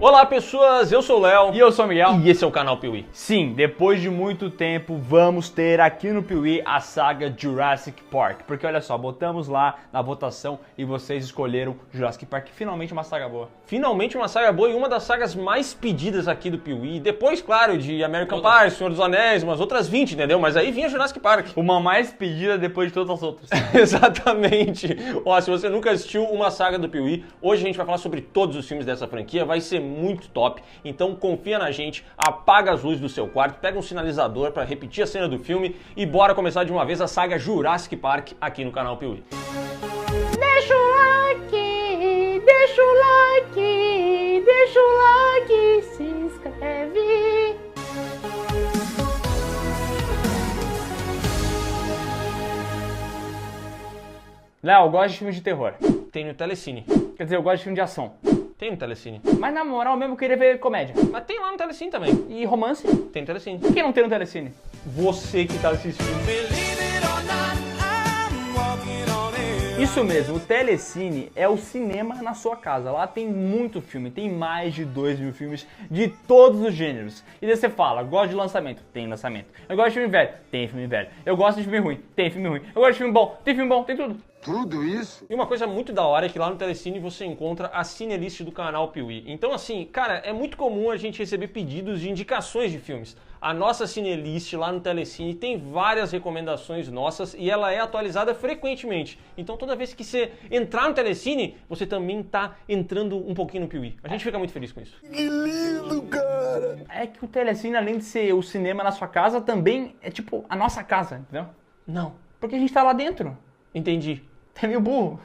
Olá pessoas, eu sou o Léo. E eu sou o Miguel. E esse é o canal Piuí. Sim, depois de muito tempo vamos ter aqui no Piuí a saga Jurassic Park. Porque olha só, botamos lá na votação e vocês escolheram Jurassic Park. Finalmente uma saga boa. Finalmente uma saga boa e uma das sagas mais pedidas aqui do Piuí. Depois, claro, de American Pie, Senhor dos Anéis, umas outras 20, entendeu? Mas aí vinha Jurassic Park. Uma mais pedida depois de todas as outras. Exatamente. Ó, se você nunca assistiu uma saga do Piuí, hoje a gente vai falar sobre todos os filmes dessa franquia. Vai ser muito top, então confia na gente, apaga as luzes do seu quarto, pega um sinalizador para repetir a cena do filme e bora começar de uma vez a saga Jurassic Park aqui no canal Piuí. Deixa o like, deixa o like, deixa o like, se inscreve. Léo, eu gosto de filmes de terror. Tem no Telecine. Quer dizer, eu gosto de filme de ação. Tem no Telecine. Mas na moral mesmo eu queria ver comédia. Mas tem lá no Telecine também. E romance? Tem no Telecine. Quem não tem no Telecine? Você que tá assistindo. Isso mesmo, o Telecine é o cinema na sua casa. Lá tem muito filme, tem mais de 2.000 filmes de todos os gêneros. E daí você fala, gosto de lançamento? Tem lançamento. Eu gosto de filme velho? Tem filme velho. Eu gosto de filme ruim? Tem filme ruim. Eu gosto de filme bom? Tem filme bom, tem tudo. Tudo isso? E uma coisa muito da hora é que lá no Telecine você encontra a Cinelist do canal Piuí. Então assim, cara, é muito comum a gente receber pedidos de indicações de filmes. A nossa Cinelist lá no Telecine tem várias recomendações nossas e ela é atualizada frequentemente. Então toda vez que você entrar no Telecine, você também tá entrando um pouquinho no Piuí. A gente fica muito feliz com isso. Que lindo, cara! É que o Telecine, além de ser o cinema na sua casa, também é tipo a nossa casa, entendeu? Não. Porque a gente tá lá dentro. Entendi. É meio burro.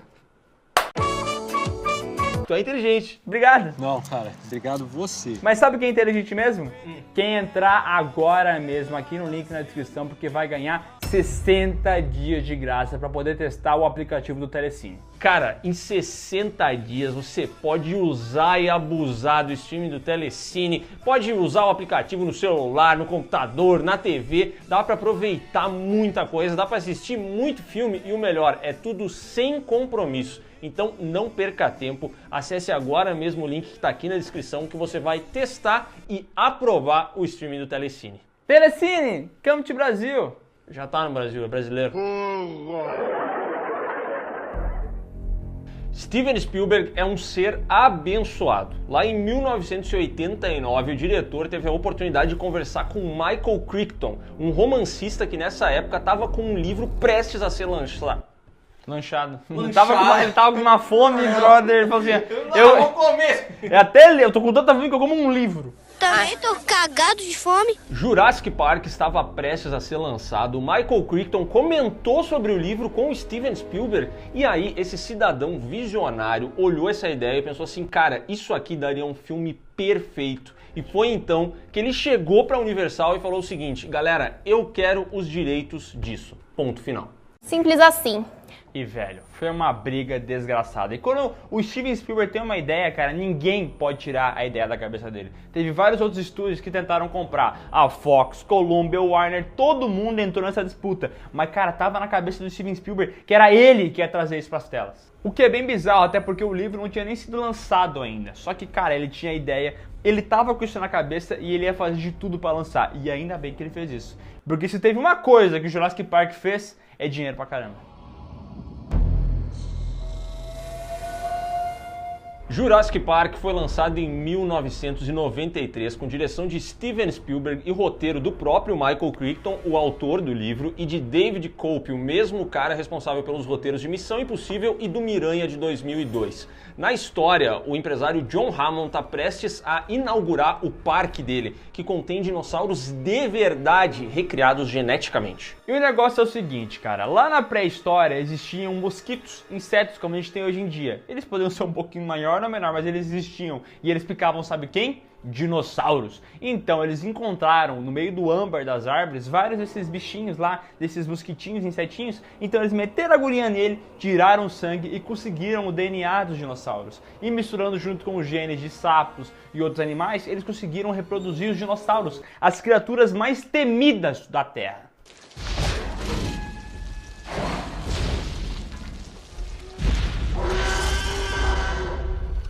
Tu é inteligente. Obrigado. Não, cara, obrigado você. Mas sabe quem é inteligente mesmo? Quem entrar agora mesmo aqui no link na descrição, porque vai ganhar 60 dias de graça para poder testar o aplicativo do Telecine. Cara, em 60 dias você pode usar e abusar do streaming do Telecine, pode usar o aplicativo no celular, no computador, na TV, dá pra aproveitar muita coisa, dá pra assistir muito filme e o melhor, é tudo sem compromisso. Então não perca tempo, acesse agora mesmo o link que tá aqui na descrição que você vai testar e aprovar o streaming do Telecine. Telecine, come to Brasil! Já tá no Brasil, é brasileiro. Steven Spielberg é um ser abençoado. Lá em 1989, o diretor teve a oportunidade de conversar com Michael Crichton, um romancista que nessa época estava com um livro prestes a ser lançado. Lanchado. Ele tava com uma fome, brother. Ele falou assim, Eu vou comer! eu tô com tanta fome que eu como um livro. Também tô cagado de fome. Jurassic Park estava prestes a ser lançado. Michael Crichton comentou sobre o livro com o Steven Spielberg e aí esse cidadão visionário olhou essa ideia e pensou assim, cara, isso aqui daria um filme perfeito. E foi então que ele chegou para a Universal e falou o seguinte, galera, eu quero os direitos disso. Ponto final. Simples assim. E, velho, foi uma briga desgraçada. E quando o Steven Spielberg tem uma ideia, cara, ninguém pode tirar a ideia da cabeça dele. Teve vários outros estúdios que tentaram comprar. A Fox, Columbia, Warner, todo mundo entrou nessa disputa. Mas, cara, tava na cabeça do Steven Spielberg que era ele que ia trazer isso pras telas. O que é bem bizarro, até porque o livro não tinha nem sido lançado ainda. Só que, cara, ele tinha a ideia, ele tava com isso na cabeça e ele ia fazer de tudo pra lançar. E ainda bem que ele fez isso. Porque se teve uma coisa que o Jurassic Park fez, é dinheiro pra caramba. Jurassic Park foi lançado em 1993 com direção de Steven Spielberg e roteiro do próprio Michael Crichton, o autor do livro, e de David Koepp, o mesmo cara responsável pelos roteiros de Missão Impossível e do Miranha de 2002. Na história, o empresário John Hammond está prestes a inaugurar o parque dele, que contém dinossauros de verdade recriados geneticamente. E o negócio é o seguinte, cara, lá na pré-história existiam mosquitos, insetos como a gente tem hoje em dia. Eles poderiam ser um pouquinho maior ou menor, mas eles existiam. E eles picavam, sabe quem? Dinossauros. Então eles encontraram no meio do âmbar das árvores vários desses bichinhos lá, desses mosquitinhos, insetinhos. Então eles meteram a agulhinha nele, tiraram o sangue e conseguiram o DNA dos dinossauros. E misturando junto com os genes de sapos e outros animais, eles conseguiram reproduzir os dinossauros, as criaturas mais temidas da Terra.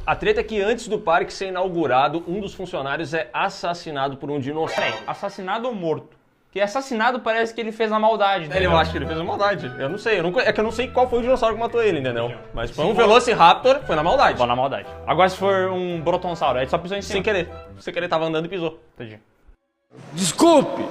A treta é que antes do parque ser inaugurado, um dos funcionários é assassinado por um dinossauro. Peraí, assassinado ou morto? Que assassinado parece que ele fez na maldade, né? Eu acho que ele fez a maldade. Eu não sei. É que eu não sei qual foi o dinossauro que matou ele, entendeu? Mas foi um Velociraptor, foi na maldade. Foi na maldade. Agora se for um brontossauro, aí só pisou em cima. Sem querer. Sem querer, tava andando e pisou. Entendi. Desculpe!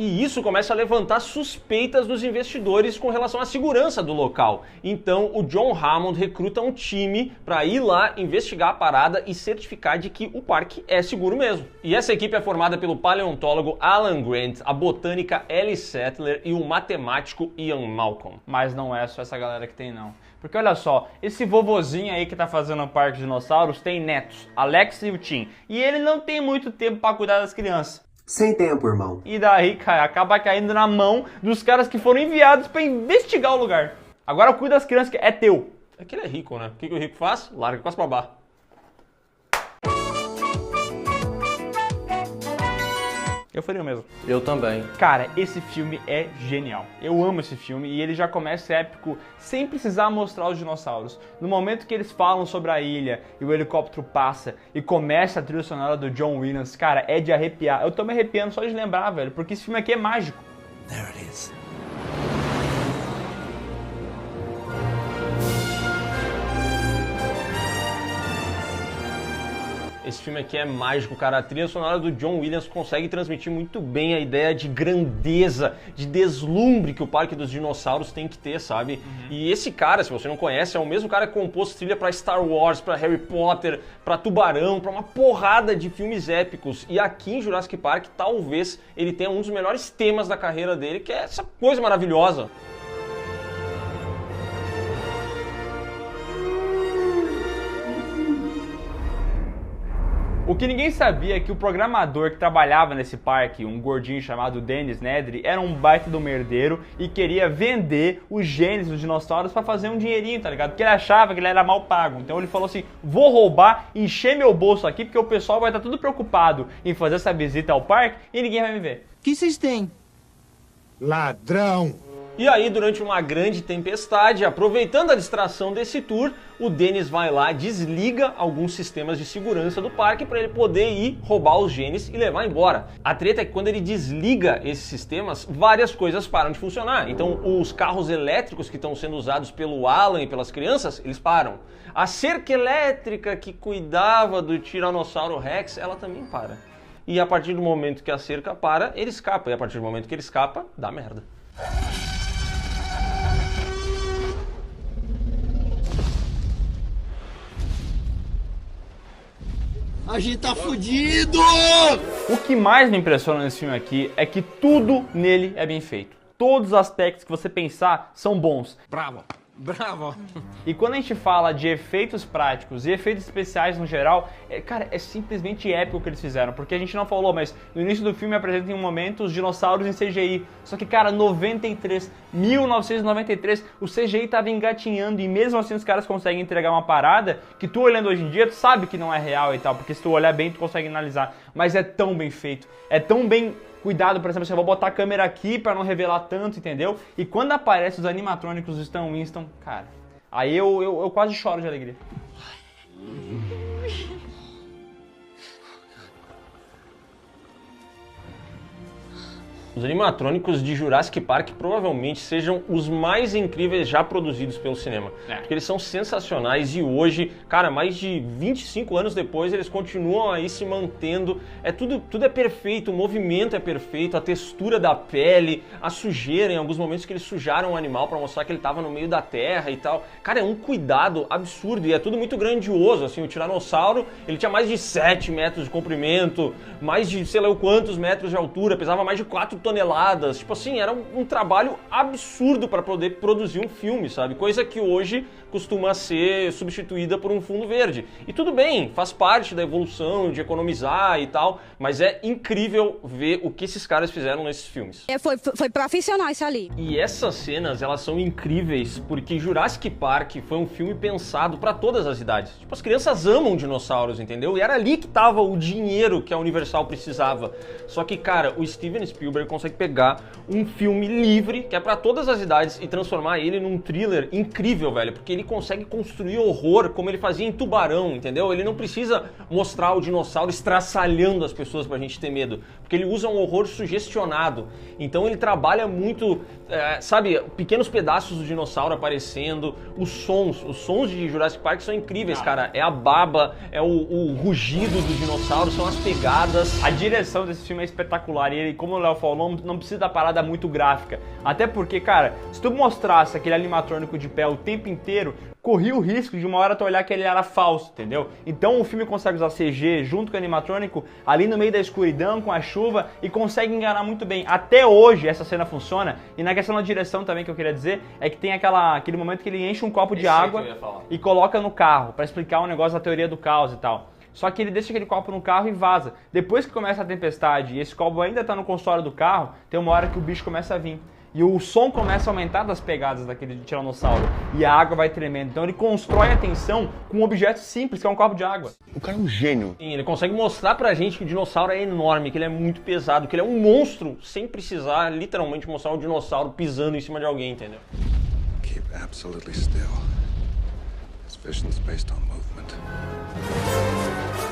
E isso começa a levantar suspeitas dos investidores com relação à segurança do local. Então o John Hammond recruta um time para ir lá investigar a parada e certificar de que o parque é seguro mesmo. E essa equipe é formada pelo paleontólogo Alan Grant, a botânica Ellie Sattler e o matemático Ian Malcolm. Mas não é só essa galera que tem, não. Porque olha só, esse vovozinho aí que tá fazendo o parque de dinossauros tem netos, Alex e o Tim. E ele não tem muito tempo para cuidar das crianças. Sem tempo, irmão. E daí, cara, acaba caindo na mão dos caras que foram enviados pra investigar o lugar. Agora cuida das crianças, que é teu. É que ele é rico, né? O que o rico faz? Larga com as babá. Eu faria o mesmo. Eu também. Cara, esse filme é genial. Eu amo esse filme e ele já começa épico sem precisar mostrar os dinossauros. No momento que eles falam sobre a ilha e o helicóptero passa e começa a trilha sonora do John Williams, cara, é de arrepiar. Eu tô me arrepiando só de lembrar, velho, porque esse filme aqui é mágico. There it is. Esse filme aqui é mágico, cara. A trilha sonora do John Williams consegue transmitir muito bem a ideia de grandeza, de deslumbre que o Parque dos Dinossauros tem que ter, sabe? E esse cara, se você não conhece, é o mesmo cara que compôs trilha pra Star Wars, pra Harry Potter, pra Tubarão, pra uma porrada de filmes épicos. E aqui em Jurassic Park, talvez ele tenha um dos melhores temas da carreira dele, que é essa coisa maravilhosa. O que ninguém sabia é que o programador que trabalhava nesse parque, um gordinho chamado Dennis Nedry, era um baita do merdeiro e queria vender os genes dos dinossauros pra fazer um dinheirinho, tá ligado? Porque ele achava que ele era mal pago. Então ele falou assim, vou roubar, encher meu bolso aqui, porque o pessoal vai estar tudo preocupado em fazer essa visita ao parque e ninguém vai me ver. O que vocês têm? Ladrão! E aí, durante uma grande tempestade, aproveitando a distração desse tour, o Dennis vai lá, desliga alguns sistemas de segurança do parque para ele poder ir roubar os genes e levar embora. A treta é que quando ele desliga esses sistemas, várias coisas param de funcionar. Então, os carros elétricos que estão sendo usados pelo Alan e pelas crianças, eles param. A cerca elétrica que cuidava do Tiranossauro Rex, ela também para. E a partir do momento que a cerca para, ele escapa. E a partir do momento que ele escapa, dá merda. A gente tá fudido! O que mais me impressiona nesse filme aqui é que tudo nele é bem feito. Todos os aspectos que você pensar são bons. Bravo! Bravo! E quando a gente fala de efeitos práticos e efeitos especiais no geral, cara, é simplesmente épico o que eles fizeram. Porque a gente não falou, mas no início do filme apresenta em um momento os dinossauros em CGI. Só que, cara, 1993, o CGI tava engatinhando e mesmo assim os caras conseguem entregar uma parada que tu olhando hoje em dia, tu sabe que não é real e tal, porque se tu olhar bem, tu consegue analisar. Mas é tão bem feito, é tão bem cuidado, por exemplo, eu vou botar a câmera aqui pra não revelar tanto, entendeu? E quando aparece os animatrônicos do Stan Winston, cara, aí eu quase choro de alegria. Os animatrônicos de Jurassic Park provavelmente sejam os mais incríveis já produzidos pelo cinema. Porque eles são sensacionais e hoje, cara, mais de 25 anos depois, eles continuam aí se mantendo. Tudo é perfeito, o movimento é perfeito, a textura da pele, a sujeira, em alguns momentos que eles sujaram o animal para mostrar que ele estava no meio da terra e tal. Cara, é um cuidado absurdo e é tudo muito grandioso, assim, o Tiranossauro, ele tinha mais de 7 metros de comprimento, mais de sei lá quantos metros de altura, pesava mais de 4 toneladas, tipo assim, era um trabalho absurdo para poder produzir um filme, sabe? Coisa que hoje costuma ser substituída por um fundo verde. E tudo bem, faz parte da evolução, de economizar e tal, mas é incrível ver o que esses caras fizeram nesses filmes. Foi profissional isso ali. E essas cenas, elas são incríveis porque Jurassic Park foi um filme pensado para todas as idades. Tipo, as crianças amam dinossauros, entendeu? E era ali que tava o dinheiro que a Universal precisava. Só que, cara, o Steven Spielberg consegue pegar um filme livre, que é pra todas as idades, e transformar ele num thriller incrível, velho, porque ele consegue construir horror como ele fazia em Tubarão, entendeu? Ele não precisa mostrar o dinossauro estraçalhando as pessoas pra gente ter medo, porque ele usa um horror sugestionado. Então ele trabalha muito, sabe, pequenos pedaços do dinossauro aparecendo, os sons de Jurassic Park são incríveis, cara. É a baba, é o rugido do dinossauro, são as pegadas. A direção desse filme é espetacular e ele, como o Léo falou, não precisa da parada muito gráfica. Até porque, cara, se tu mostrasse aquele animatrônico de pé o tempo inteiro, corria o risco de uma hora tu olhar que ele era falso, entendeu? Então o filme consegue usar CG junto com o animatrônico ali no meio da escuridão, com a chuva, e consegue enganar muito bem. Até hoje essa cena funciona, e na questão da direção também que eu queria dizer, é que tem aquele momento que ele enche um copo de água e coloca no carro, pra explicar um negócio da teoria do caos e tal. Só que ele deixa aquele copo no carro e vaza. Depois que começa a tempestade e esse copo ainda tá no consultório do carro, tem uma hora que o bicho começa a vir. E o som começa a aumentar das pegadas daquele tiranossauro. E a água vai tremendo. Então ele constrói a tensão com um objeto simples, que é um copo de água. O cara é um gênio. Sim, ele consegue mostrar pra gente que o dinossauro é enorme, que ele é muito pesado, que ele é um monstro, sem precisar literalmente mostrar o dinossauro pisando em cima de alguém, entendeu? Keep absolutely still. This vision's based on movement.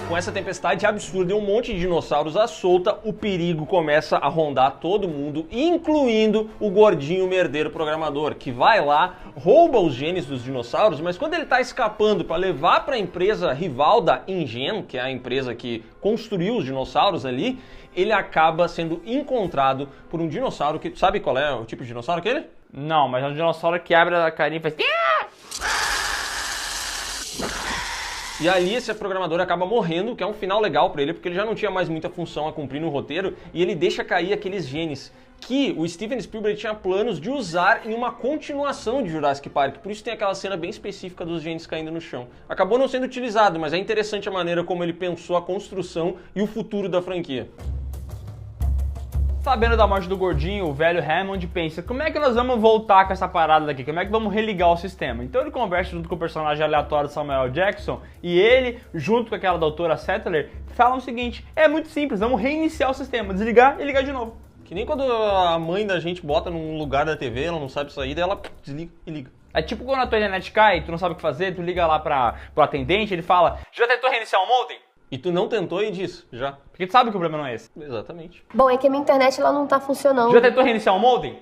Com essa tempestade absurda e um monte de dinossauros à solta, o perigo começa a rondar todo mundo, incluindo o gordinho merdeiro programador, que vai lá, rouba os genes dos dinossauros, mas quando ele tá escapando para levar para a empresa rival da InGen, que é a empresa que construiu os dinossauros ali, ele acaba sendo encontrado por um dinossauro que... Sabe qual é o tipo de dinossauro aquele? Não, mas é um dinossauro que abre a carinha e faz... E ali esse programador acaba morrendo, que é um final legal pra ele, porque ele já não tinha mais muita função a cumprir no roteiro, e ele deixa cair aqueles genes que o Steven Spielberg tinha planos de usar em uma continuação de Jurassic Park. Por isso tem aquela cena bem específica dos genes caindo no chão. Acabou não sendo utilizado, mas é interessante a maneira como ele pensou a construção e o futuro da franquia. Sabendo da morte do gordinho, o velho Hammond pensa, como é que nós vamos voltar com essa parada daqui? Como é que vamos religar o sistema? Então ele conversa junto com o personagem aleatório Samuel Jackson, e ele, junto com aquela doutora Sattler, falam o seguinte, é muito simples, vamos reiniciar o sistema, desligar e ligar de novo. Que nem quando a mãe da gente bota num lugar da TV, ela não sabe sair, daí ela desliga e liga. É tipo quando a tua internet cai, tu não sabe o que fazer, tu liga lá pro atendente, ele fala, já tentou reiniciar o modem? E tu não tentou e diz, já. Porque tu sabe que o problema não é esse. Exatamente. Bom, é que a minha internet ela não tá funcionando. Já tentou reiniciar o modem?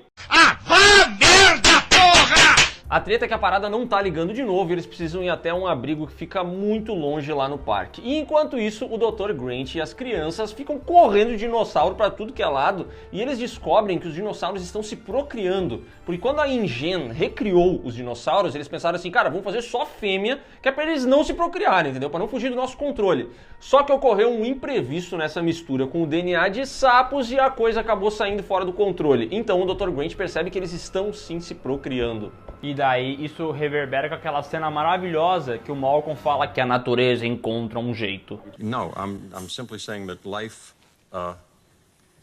A treta é que a parada não tá ligando de novo e eles precisam ir até um abrigo que fica muito longe lá no parque. E enquanto isso, o Dr. Grant e as crianças ficam correndo de dinossauro pra tudo que é lado e eles descobrem que os dinossauros estão se procriando. Porque quando a InGen recriou os dinossauros, eles pensaram assim, cara, vamos fazer só fêmea, que é pra eles não se procriarem, entendeu? Pra não fugir do nosso controle. Só que ocorreu um imprevisto nessa mistura com o DNA de sapos e a coisa acabou saindo fora do controle. Então o Dr. Grant percebe que eles estão sim se procriando. E daí isso reverbera com aquela cena maravilhosa que o Malcolm fala que a natureza encontra um jeito. No, I'm simply saying that life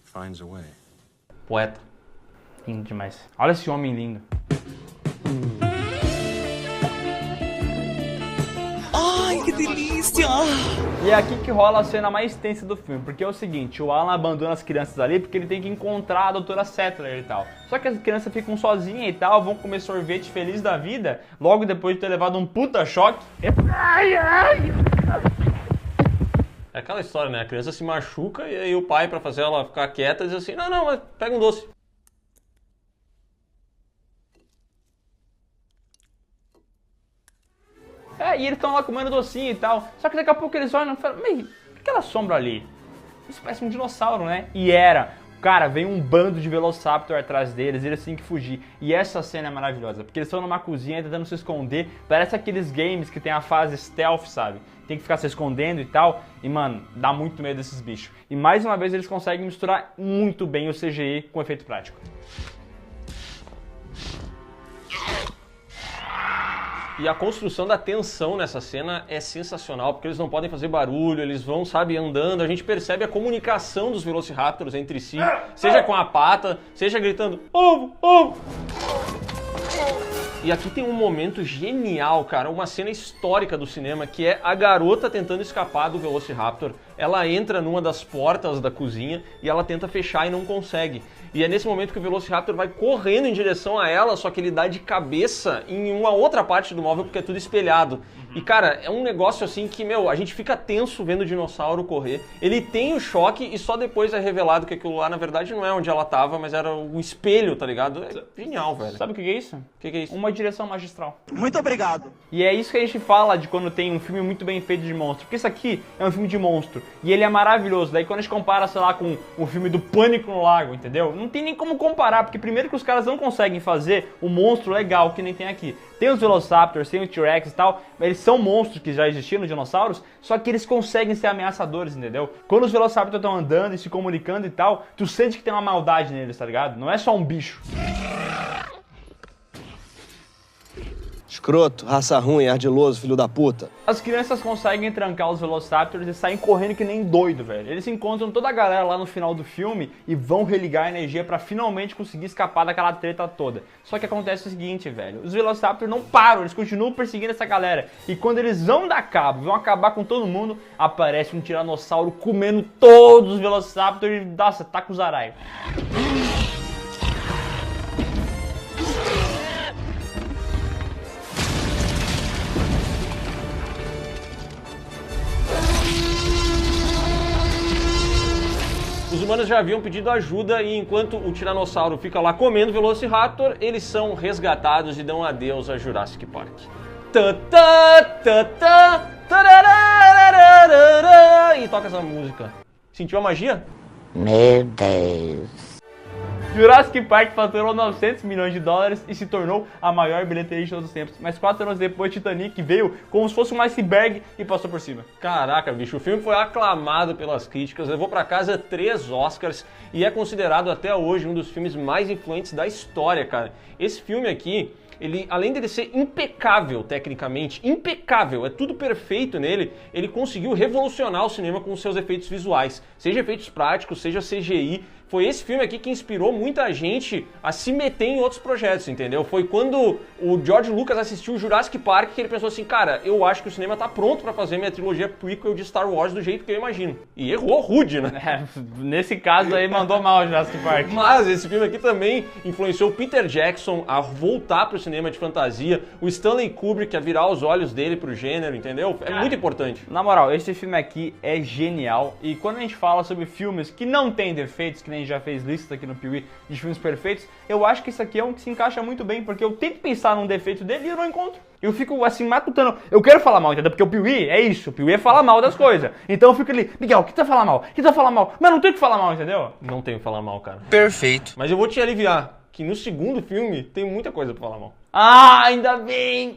finds a way. Poeta. Lindo demais. Olha esse homem lindo. Ai, que delícia! E é aqui que rola a cena mais tensa do filme, porque é o seguinte, o Alan abandona as crianças ali porque ele tem que encontrar a doutora Sattler e tal. Só que as crianças ficam sozinhas e tal, vão comer sorvete feliz da vida, logo depois de ter levado um puta choque. É aquela história, né? A criança se machuca e aí o pai, pra fazer ela ficar quieta, diz assim, não, mas pega um doce. E eles estão lá comendo docinho e tal. Só que daqui a pouco eles olham e falam, mas aquela sombra ali? Isso parece um dinossauro, né? E era. Cara, vem um bando de Velociraptor atrás deles, eles têm que fugir. E essa cena é maravilhosa, porque eles estão numa cozinha tentando se esconder. Parece aqueles games que tem a fase stealth, sabe? Tem que ficar se escondendo e tal. E, mano, dá muito medo desses bichos. E mais uma vez eles conseguem misturar muito bem o CGI com o efeito prático. E a construção da tensão nessa cena é sensacional, porque eles não podem fazer barulho, eles vão, sabe, andando. A gente percebe a comunicação dos Velociraptors entre si, seja com a pata, seja gritando, ovo, ovo. E aqui tem um momento genial, cara, uma cena histórica do cinema, que é a garota tentando escapar do Velociraptor. ela entra numa das portas da cozinha e ela tenta fechar e não consegue. E é nesse momento que o Velociraptor vai correndo em direção a ela, só que ele dá de cabeça em uma outra parte do móvel porque é tudo espelhado. E cara, é um negócio assim que, meu, a gente fica tenso vendo o dinossauro correr. Ele tem o choque e só depois é revelado que aquilo lá, na verdade, não é onde ela tava, mas era um espelho, tá ligado? É genial, velho. Sabe o que é isso? O que é isso? Uma direção magistral. Muito obrigado. E é isso que a gente fala de quando tem um filme muito bem feito de monstro. Porque isso aqui é um filme de monstro. E ele é maravilhoso. Daí quando a gente compara, sei lá, com o filme do Pânico no Lago, entendeu? Não tem nem como comparar, porque primeiro que os caras não conseguem fazer o monstro legal que nem tem aqui. Tem os Velociraptors, tem o T-Rex e tal, eles são monstros que já existiam nos dinossauros, só que eles conseguem ser ameaçadores, entendeu? Quando os Velociraptors estão andando e se comunicando e tal, tu sente que tem uma maldade neles, tá ligado? Não é só um bicho. Escroto, raça ruim, ardiloso, filho da puta. As crianças conseguem trancar os Velociraptors e saem correndo que nem doido, velho. Eles encontram toda a galera lá no final do filme e vão religar a energia pra finalmente conseguir escapar daquela treta toda. Só que acontece o seguinte, velho, os Velociraptors não param, eles continuam perseguindo essa galera. E quando eles vão dar cabo, vão acabar com todo mundo, aparece um tiranossauro comendo todos os Velociraptors e, nossa, tá com os araios. Os humanos já haviam pedido ajuda e enquanto o Tiranossauro fica lá comendo o Velociraptor, eles são resgatados e dão adeus a Jurassic Park. E toca essa música. Sentiu a magia? Meu Deus. Jurassic Park faturou 900 milhões de dólares e se tornou a maior bilheteria de todos os tempos. Mas 4 anos depois, Titanic veio como se fosse um iceberg e passou por cima. Caraca, bicho, o filme foi aclamado pelas críticas, levou pra casa 3 Oscars e é considerado até hoje um dos filmes mais influentes da história, cara. Esse filme aqui, ele, além de ser impecável tecnicamente, impecável, é tudo perfeito nele, ele conseguiu revolucionar o cinema com os seus efeitos visuais, seja efeitos práticos, seja CGI. Foi esse filme aqui que inspirou muita gente a se meter em outros projetos, entendeu? Foi quando o George Lucas assistiu o Jurassic Park que ele pensou assim, cara, eu acho que o cinema tá pronto pra fazer minha trilogia prequel de Star Wars do jeito que eu imagino. E errou rude, né? Nesse caso aí mandou mal o Jurassic Park. Mas esse filme aqui também influenciou o Peter Jackson a voltar pro cinema de fantasia, o Stanley Kubrick a virar os olhos dele pro gênero, entendeu? É muito importante. Na moral, esse filme aqui é genial e quando a gente fala sobre filmes que não tem defeitos, que nem já fez lista aqui no Piuí de filmes perfeitos, eu acho que esse aqui é um que se encaixa muito bem, porque eu tento pensar num defeito dele e eu não encontro. Eu fico assim, matutando. Eu quero falar mal, entendeu? Porque o Piuí é isso, o Piuí é falar mal das coisas. Então eu fico ali, Miguel, o que tu vai falar mal? O que tu vai falar mal? Mas não tem o que falar mal, entendeu? Não tenho que falar mal, cara. Perfeito. Mas eu vou te aliviar, que no segundo filme tem muita coisa pra falar mal. Ah, ainda bem!